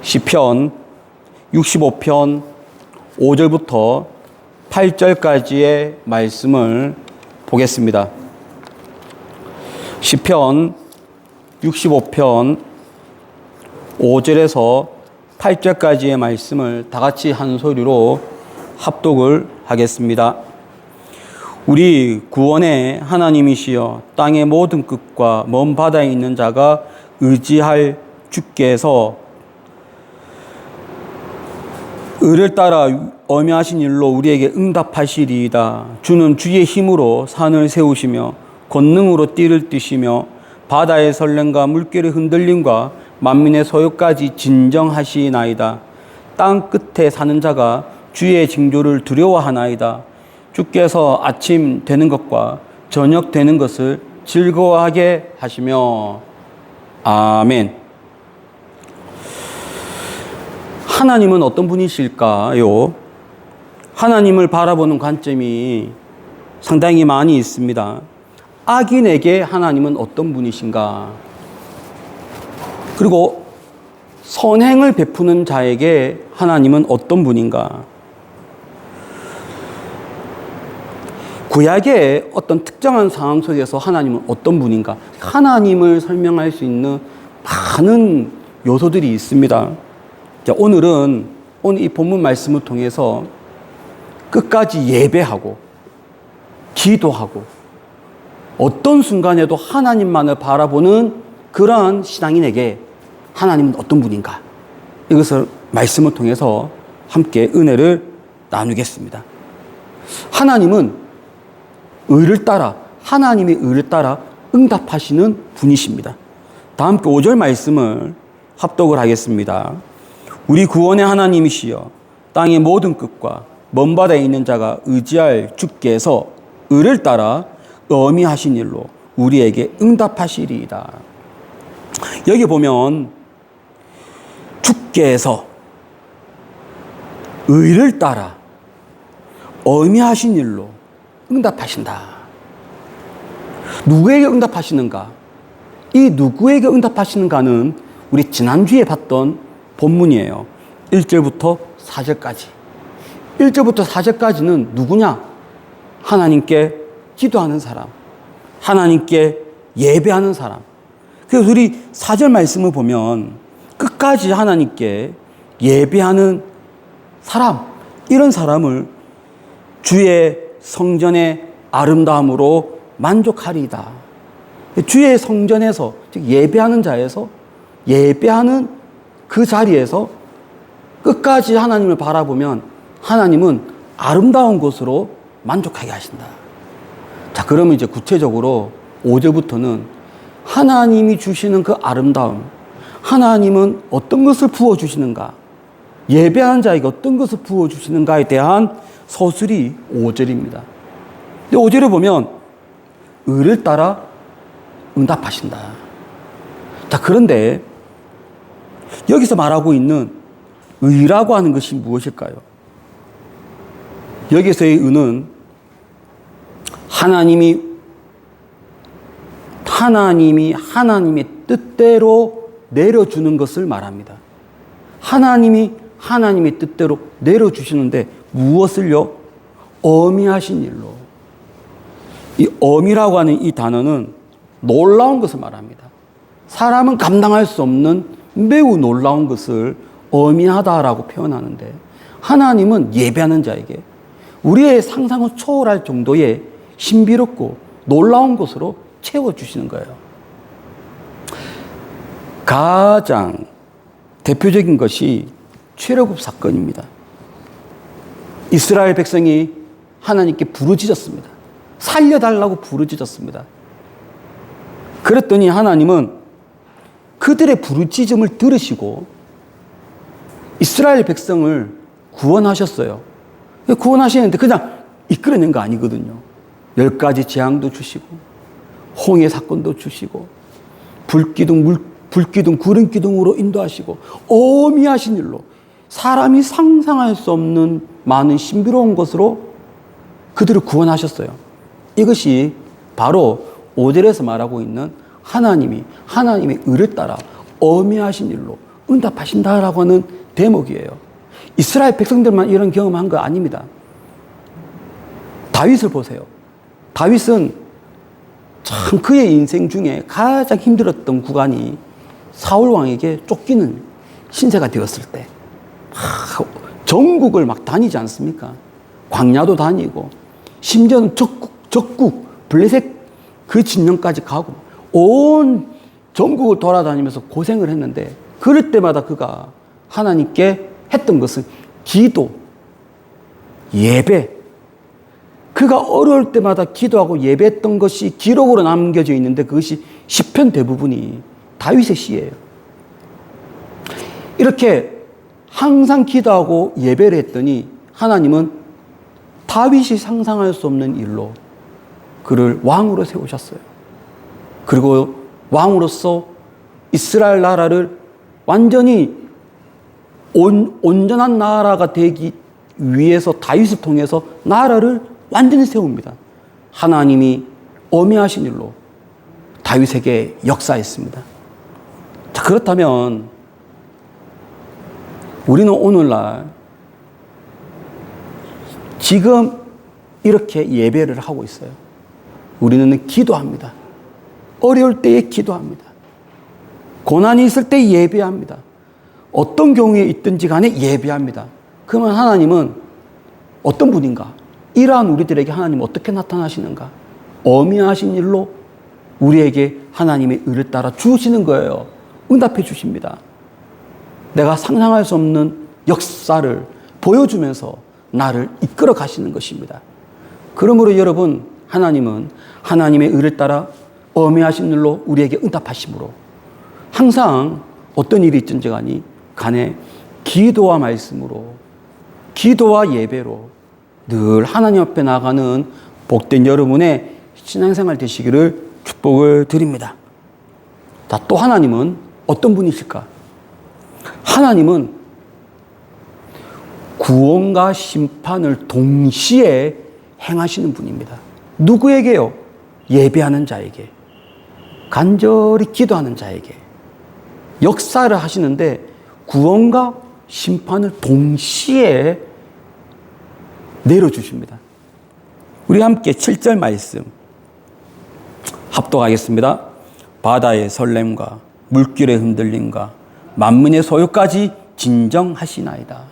시편 65편 5절부터 8절까지의 말씀을 보겠습니다. 시편 65편 5절에서 8절까지의 말씀을 다 같이 한 소리로 합독을 하겠습니다. 우리 구원의 하나님이시여, 땅의 모든 끝과 먼 바다에 있는 자가 의지할 주께서 의를 따라 엄하신 일로 우리에게 응답하시리이다. 주는 주의 힘으로 산을 세우시며 권능으로 띠를 띠시며 바다의 설렘과 물결의 흔들림과 만민의 소요까지 진정하시나이다. 땅 끝에 사는 자가 주의 징조를 두려워하나이다. 주께서 아침 되는 것과 저녁 되는 것을 즐거워하게 하시며. 아멘. 하나님은 어떤 분이실까요? 하나님을 바라보는 관점이 상당히 많이 있습니다. 악인에게 하나님은 어떤 분이신가? 그리고 선행을 베푸는 자에게 하나님은 어떤 분인가? 구약의 어떤 특정한 상황 속에서 하나님은 어떤 분인가? 하나님을 설명할 수 있는 많은 요소들이 있습니다. 자, 오늘 이 본문 말씀을 통해서 끝까지 예배하고 기도하고 어떤 순간에도 하나님만을 바라보는 그러한 신앙인에게 하나님은 어떤 분인가? 이것을 말씀을 통해서 함께 은혜를 나누겠습니다. 하나님은 하나님의 의를 따라 응답하시는 분이십니다. 다 함께 5절 말씀을 합독을 하겠습니다. 우리 구원의 하나님이시여, 땅의 모든 끝과 먼 바다에 있는 자가 의지할 주께서 의를 따라 엄히하신 일로 우리에게 응답하시리이다. 여기 보면 주께서 의를 따라 엄히하신 일로 응답하신다. 누구에게 응답하시는가? 이 누구에게 응답하시는가는 우리 지난주에 봤던 본문이에요. 1절부터 4절까지. 1절부터 4절까지는 누구냐? 하나님께 기도하는 사람, 하나님께 예배하는 사람. 그래서 우리 4절 말씀을 보면 끝까지 하나님께 예배하는 사람, 이런 사람을 주의 성전의 아름다움으로 만족하리이다. 주의 성전에서, 즉 예배하는 자에서, 예배하는 그 자리에서 끝까지 하나님을 바라보면 하나님은 아름다운 것으로 만족하게 하신다. 자, 그러면 이제 구체적으로 5절부터는 하나님이 주시는 그 아름다움, 하나님은 어떤 것을 부어주시는가, 예배하는 자에게 어떤 것을 부어주시는가에 대한 서술이 5절입니다. 근데 5절에 보면 의를 따라 응답하신다. 자, 그런데 여기서 말하고 있는 의라고 하는 것이 무엇일까요? 여기서의 의는 하나님의 뜻대로 내려주는 것을 말합니다. 하나님이 하나님의 뜻대로 내려주시는데 무엇을요? 엄히하신 일로. 이 엄이라고 하는 이 단어는 놀라운 것을 말합니다. 사람은 감당할 수 없는 매우 놀라운 것을 엄히하다라고 표현하는데, 하나님은 예배하는 자에게 우리의 상상을 초월할 정도의 신비롭고 놀라운 것으로 채워주시는 거예요. 가장 대표적인 것이 출애굽 사건입니다. 이스라엘 백성이 하나님께 부르짖었습니다. 살려달라고 부르짖었습니다. 그랬더니 하나님은 그들의 부르짖음을 들으시고 이스라엘 백성을 구원하셨어요. 구원하시는데 그냥 이끌어낸 거 아니거든요. 10가지 재앙도 주시고 홍해 사건도 주시고 불기둥 구름기둥으로 인도하시고 어미하신 일로 사람이 상상할 수 없는 많은 신비로운 것으로 그들을 구원하셨어요. 이것이 바로 5절에서 말하고 있는 하나님의 의를 따라 어미하신 일로 응답하신다라고 하는 대목이에요. 이스라엘 백성들만 이런 경험한 거 아닙니다. 다윗을 보세요. 다윗은 참 그의 인생 중에 가장 힘들었던 구간이 사울 왕에게 쫓기는 신세가 되었을 때 전국을 막 다니지 않습니까? 광야도 다니고 심지어는 적국 블레셋 그 진영까지 가고 온 전국을 돌아다니면서 고생을 했는데 그럴 때마다 그가 하나님께 했던 것은 기도, 예배. 그가 어려울 때마다 기도하고 예배했던 것이 기록으로 남겨져 있는데 그것이 시편 대부분이 다윗의 시예요. 이렇게 항상 기도하고 예배를 했더니 하나님은 다윗이 상상할 수 없는 일로 그를 왕으로 세우셨어요. 그리고 왕으로서 이스라엘 나라를 완전히 온전한 나라가 되기 위해서 다윗을 통해서 나라를 완전히 세웁니다. 하나님이 어미하신 일로 다윗에게 역사했습니다. 자, 그렇다면 우리는 오늘날 지금 이렇게 예배를 하고 있어요. 우리는 기도합니다. 어려울 때에 기도합니다. 고난이 있을 때 예배합니다. 어떤 경우에 있든지 간에 예배합니다. 그러면 하나님은 어떤 분인가? 이러한 우리들에게 하나님은 어떻게 나타나시는가? 어미하신 일로 우리에게 하나님의 의를 따라 주시는 거예요. 응답해 주십니다. 내가 상상할 수 없는 역사를 보여주면서 나를 이끌어 가시는 것입니다. 그러므로 여러분, 하나님은 하나님의 의를 따라 어미하신 일로 우리에게 응답하심으로 항상 어떤 일이 있든지 간에 기도와 말씀으로, 기도와 예배로 늘 하나님 앞에 나가는 복된 여러분의 신앙생활 되시기를 축복을 드립니다. 자, 또 하나님은 어떤 분이실까? 하나님은 구원과 심판을 동시에 행하시는 분입니다. 누구에게요? 예배하는 자에게, 간절히 기도하는 자에게 역사를 하시는데 구원과 심판을 동시에 내려주십니다. 우리 함께 7절 말씀 합독하겠습니다. 바다의 설렘과 물결의 흔들림과 만민의 소요까지 진정하시나이다.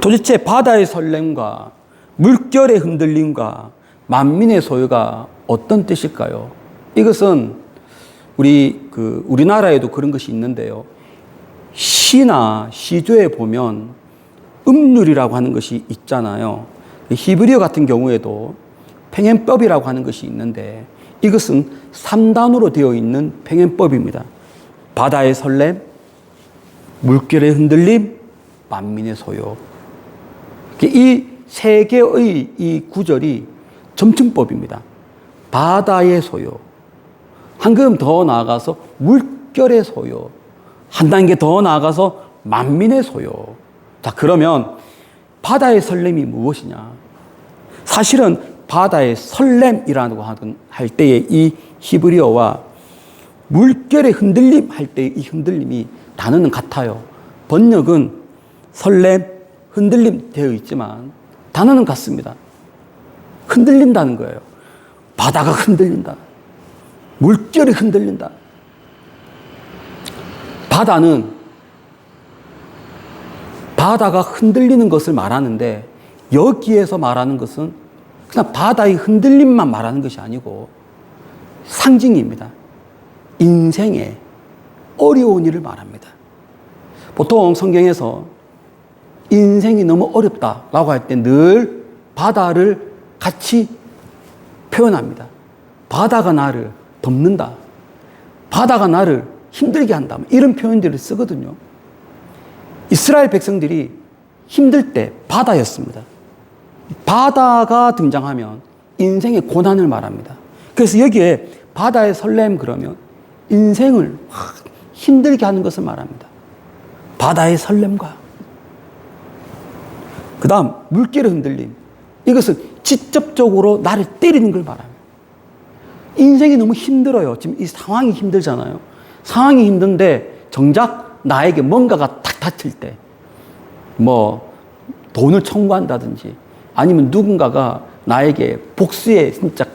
도대체 바다의 설렘과 물결의 흔들림과 만민의 소요가 어떤 뜻일까요? 이것은 우리나라에도 그런 것이 있는데요. 시나 시조에 보면 음률이라고 하는 것이 있잖아요. 히브리어 같은 경우에도 평행법이라고 하는 것이 있는데 이것은 3단으로 되어 있는 평행법입니다. 바다의 설렘, 물결의 흔들림, 만민의 소요. 이 세 개의 이 구절이 점층법입니다. 바다의 소요, 한 걸음 더 나아가서 물결의 소요, 한 단계 더 나아가서 만민의 소요. 자, 그러면 바다의 설렘이 무엇이냐? 사실은 바다의 설렘이라고 할 때의 이 히브리어와 물결의 흔들림 할 때의 이 흔들림이 단어는 같아요. 번역은 설렘, 흔들림 되어 있지만 단어는 같습니다. 흔들린다는 거예요. 바다가 흔들린다. 물결이 흔들린다. 바다가 흔들리는 것을 말하는데 여기에서 말하는 것은 그냥 바다의 흔들림만 말하는 것이 아니고 상징입니다. 인생의 어려운 일을 말합니다. 보통 성경에서 인생이 너무 어렵다라고 할 때 늘 바다를 같이 표현합니다. 바다가 나를 덮는다. 바다가 나를 힘들게 한다. 이런 표현들을 쓰거든요. 이스라엘 백성들이 힘들 때 바다였습니다. 바다가 등장하면 인생의 고난을 말합니다. 그래서 여기에 바다의 설렘 그러면 인생을 힘들게 하는 것을 말합니다. 바다의 설렘과 그 다음 물결의 흔들림, 이것은 직접적으로 나를 때리는 걸 말합니다. 인생이 너무 힘들어요. 지금 이 상황이 힘들잖아요. 상황이 힘든데 정작 나에게 뭔가가 탁 닥칠 때, 뭐 돈을 청구한다든지 아니면 누군가가 나에게 복수에 진짜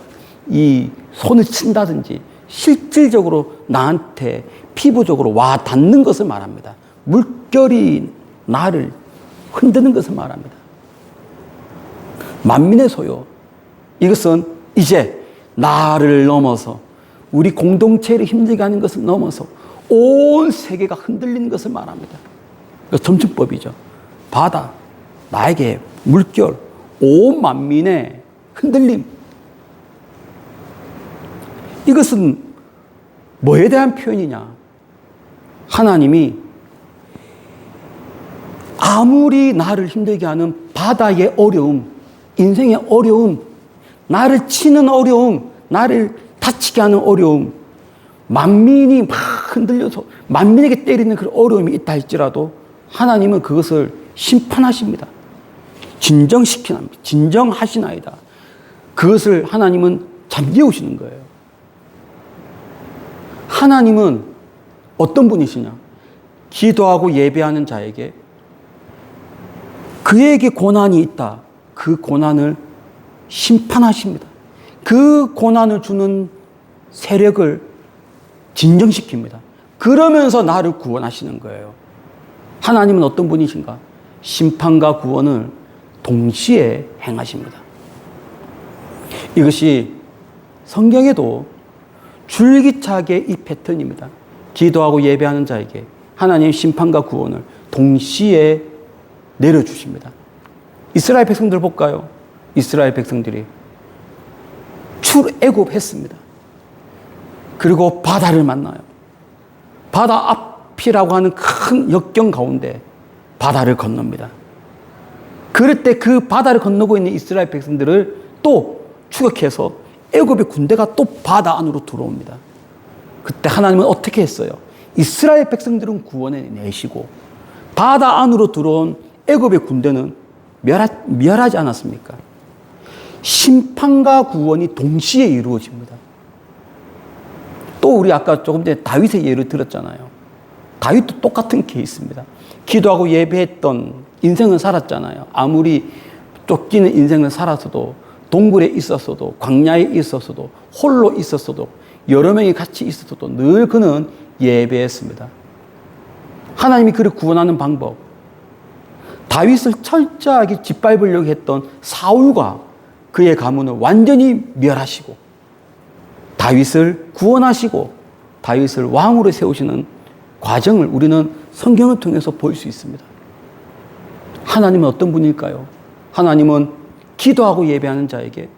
이 손을 친다든지 실질적으로 나한테 피부적으로 와 닿는 것을 말합니다. 물결이 나를 흔드는 것을 말합니다. 만민의 소요. 이것은 이제 나를 넘어서 우리 공동체를 힘들게 하는 것을 넘어서 온 세계가 흔들리는 것을 말합니다. 점층법이죠. 바다, 나에게 물결, 온 만민의 흔들림. 이것은 뭐에 대한 표현이냐? 하나님이 아무리 나를 힘들게 하는 바다의 어려움, 인생의 어려움, 나를 치는 어려움, 나를 다치게 하는 어려움, 만민이 막 흔들려서 만민에게 때리는 그런 어려움이 있다 할지라도 하나님은 그것을 심판하십니다. 진정하시나이다. 그것을 하나님은 잠재우시는 거예요. 하나님은 어떤 분이시냐? 기도하고 예배하는 자에게 그에게 고난이 있다. 그 고난을 심판하십니다. 그 고난을 주는 세력을 진정시킵니다. 그러면서 나를 구원하시는 거예요. 하나님은 어떤 분이신가? 심판과 구원을 동시에 행하십니다. 이것이 성경에도 줄기차게 이 패턴입니다. 기도하고 예배하는 자에게 하나님의 심판과 구원을 동시에 내려주십니다. 이스라엘 백성들 볼까요? 이스라엘 백성들이 출애굽했습니다. 그리고 바다를 만나요. 바다 앞이라고 하는 큰 역경 가운데 바다를 건넙니다. 그럴 때 그 바다를 건너고 있는 이스라엘 백성들을 또 추격해서 애굽의 군대가 또 바다 안으로 들어옵니다. 그때 하나님은 어떻게 했어요? 이스라엘 백성들은 구원해 내시고 바다 안으로 들어온 애굽의 군대는 멸하지 않았습니까? 심판과 구원이 동시에 이루어집니다. 또 우리 아까 조금 전에 다윗의 예를 들었잖아요. 다윗도 똑같은 케이스입니다. 기도하고 예배했던 인생을 살았잖아요. 아무리 쫓기는 인생을 살았어도, 동굴에 있었어도, 광야에 있었어도, 홀로 있었어도, 여러 명이 같이 있었어도 늘 그는 예배했습니다. 하나님이 그를 구원하는 방법, 다윗을 철저하게 짓밟으려고 했던 사울과 그의 가문을 완전히 멸하시고 다윗을 구원하시고 다윗을 왕으로 세우시는 과정을 우리는 성경을 통해서 볼 수 있습니다. 하나님은 어떤 분일까요? 하나님은 기도하고 예배하는 자에게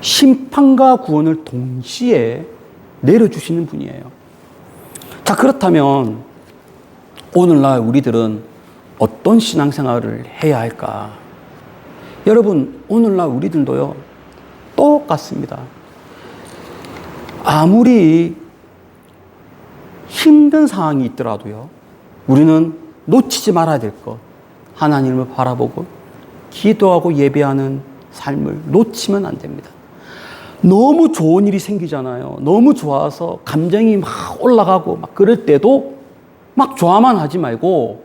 심판과 구원을 동시에 내려주시는 분이에요. 자, 그렇다면 오늘날 우리들은 어떤 신앙생활을 해야 할까? 여러분, 오늘날 우리들도요, 똑같습니다. 아무리 힘든 상황이 있더라도요, 우리는 놓치지 말아야 될 것, 하나님을 바라보고 기도하고 예배하는 삶을 놓치면 안 됩니다. 너무 좋은 일이 생기잖아요. 너무 좋아서 감정이 막 올라가고 막 그럴 때도 막 좋아만 하지 말고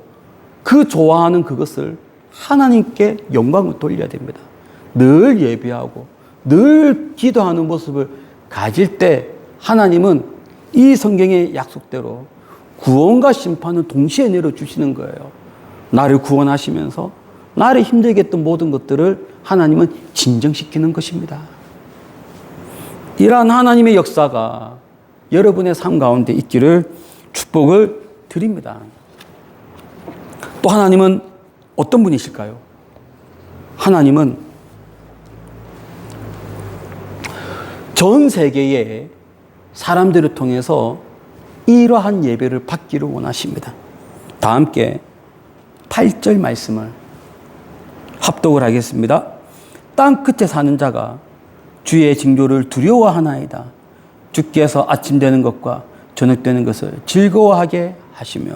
그 좋아하는 그것을 하나님께 영광을 돌려야 됩니다. 늘 예배하고 늘 기도하는 모습을 가질 때 하나님은 이 성경의 약속대로 구원과 심판을 동시에 내려주시는 거예요. 나를 구원하시면서 나를 힘들게 했던 모든 것들을 하나님은 진정시키는 것입니다. 이러한 하나님의 역사가 여러분의 삶 가운데 있기를 축복을 드립니다. 또 하나님은 어떤 분이실까요? 하나님은 전 세계의 사람들을 통해서 이러한 예배를 받기를 원하십니다. 다 함께 8절 말씀을 합독을 하겠습니다. 땅 끝에 사는 자가 주의 징조를 두려워하나이다. 주께서 아침 되는 것과 저녁 되는 것을 즐거워하게 하시며.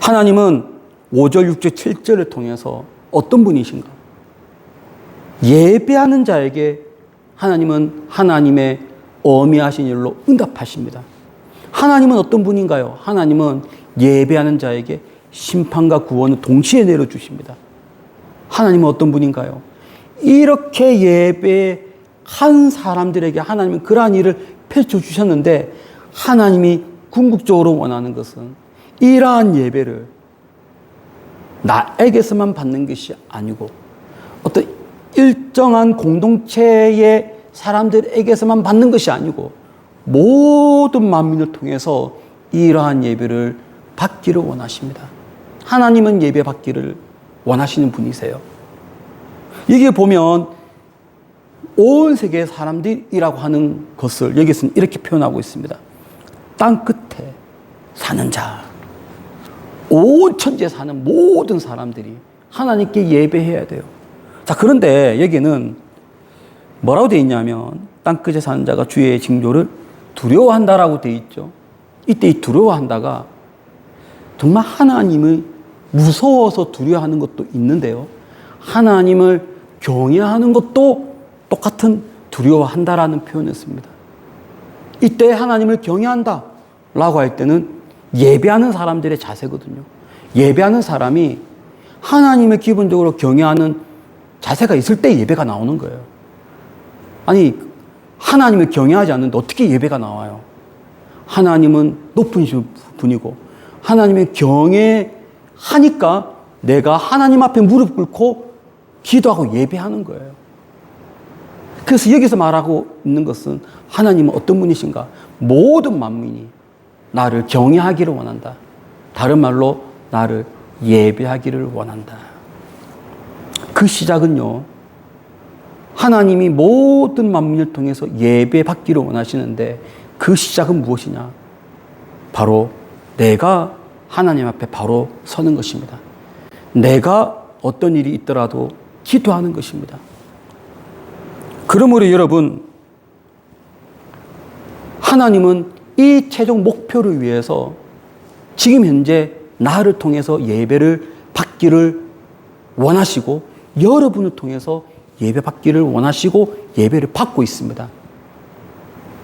하나님은 5절, 6절, 7절을 통해서 어떤 분이신가? 예배하는 자에게 하나님은 하나님의 어미하신 일로 응답하십니다. 하나님은 어떤 분인가요? 하나님은 예배하는 자에게 심판과 구원을 동시에 내려주십니다. 하나님은 어떤 분인가요? 이렇게 예배한 사람들에게 하나님은 그러한 일을 펼쳐주셨는데 하나님이 궁극적으로 원하는 것은 이러한 예배를 나에게서만 받는 것이 아니고 어떤 일정한 공동체의 사람들에게서만 받는 것이 아니고 모든 만민을 통해서 이러한 예배를 받기를 원하십니다. 하나님은 예배 받기를 원하시는 분이세요. 여기에 보면 온 세계의 사람들이라고 하는 것을 여기서는 이렇게 표현하고 있습니다. 땅 끝에 사는 자, 온 천지에 사는 모든 사람들이 하나님께 예배해야 돼요. 자, 그런데 여기는 뭐라고 되어 있냐면 땅끝에 사는 자가 주의 징조를 두려워한다라고 되어 있죠. 이때 이 두려워한다가 정말 하나님을 무서워서 두려워하는 것도 있는데요. 하나님을 경외하는 것도 똑같은 두려워한다라는 표현을 씁니다. 이때 하나님을 경외한다라고 할 때는 예배하는 사람들의 자세거든요. 예배하는 사람이 하나님을 기본적으로 경외하는 자세가 있을 때 예배가 나오는 거예요. 아니, 하나님을 경외하지 않는데 어떻게 예배가 나와요? 하나님은 높은 분이고 하나님을 경외하니까 내가 하나님 앞에 무릎 꿇고 기도하고 예배하는 거예요. 그래서 여기서 말하고 있는 것은 하나님은 어떤 분이신가? 모든 만민이 나를 경외하기를 원한다. 다른 말로 나를 예배하기를 원한다. 그 시작은요, 하나님이 모든 만민을 통해서 예배받기를 원하시는데 그 시작은 무엇이냐? 바로 내가 하나님 앞에 바로 서는 것입니다. 내가 어떤 일이 있더라도 기도하는 것입니다. 그러므로 여러분, 하나님은 이 최종 목표를 위해서 지금 현재 나를 통해서 예배를 받기를 원하시고 여러분을 통해서 예배 받기를 원하시고 예배를 받고 있습니다.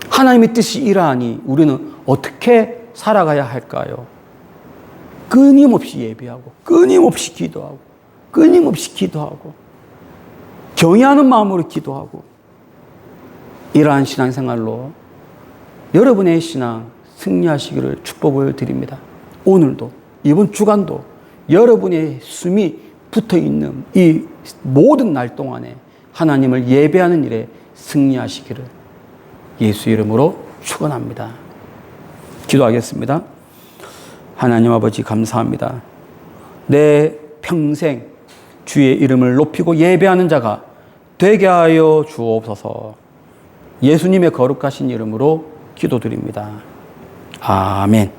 하나님의 뜻이 이러하니 우리는 어떻게 살아가야 할까요? 끊임없이 예배하고 끊임없이 기도하고 끊임없이 기도하고 경외하는 마음으로 기도하고 이러한 신앙생활로 여러분의 신앙 승리하시기를 축복을 드립니다. 오늘도 이번 주간도 여러분의 숨이 붙어있는 이 모든 날 동안에 하나님을 예배하는 일에 승리하시기를 예수 이름으로 축원합니다. 기도하겠습니다. 하나님 아버지 감사합니다. 내 평생 주의 이름을 높이고 예배하는 자가 되게 하여 주옵소서. 예수님의 거룩하신 이름으로 기도드립니다. 아멘.